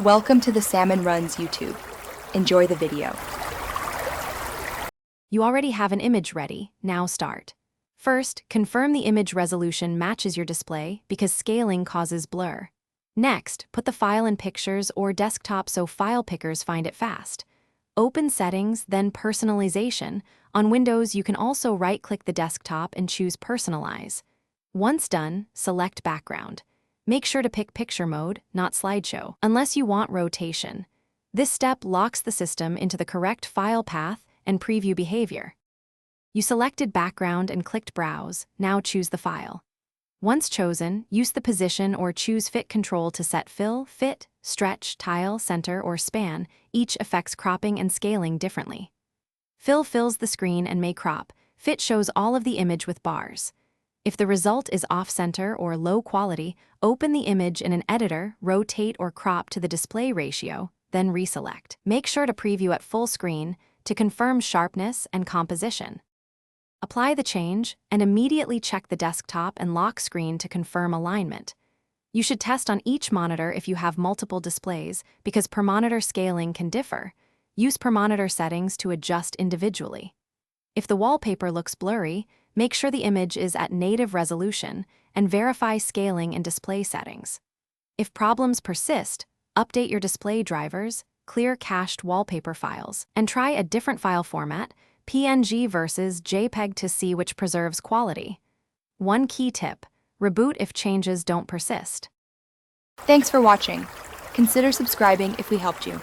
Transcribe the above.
Welcome to the Salmon Runs YouTube. Enjoy the video. You already have an image ready, now start. First, confirm the image resolution matches your display because scaling causes blur. Next, put the file in Pictures or Desktop so file pickers find it fast. Open Settings, then Personalization. On Windows, you can also right-click the desktop and choose Personalize. Once done, select Background. Make sure to pick Picture Mode, not Slideshow, unless you want rotation. This step locks the system into the correct file path and preview behavior. You selected Background and clicked Browse, now choose the file. Once chosen, use the position or choose Fit control to set fill, fit, stretch, tile, center, or span. Each affects cropping and scaling differently. Fill fills the screen and may crop. Fit shows all of the image with bars. If the result is off-center or low quality, open the image in an editor, rotate or crop to the display ratio, then reselect. Make sure to preview at full screen to confirm sharpness and composition. Apply the change and immediately check the desktop and lock screen to confirm alignment. You should test on each monitor if you have multiple displays because per monitor scaling can differ. Use per monitor settings to adjust individually. If the wallpaper looks blurry, make sure the image is at native resolution and verify scaling in display settings. If problems persist, update your display drivers, clear cached wallpaper files, and try a different file format, PNG versus JPEG to see which preserves quality. One key tip: reboot if changes don't persist. Thanks for watching. Consider subscribing if we helped you.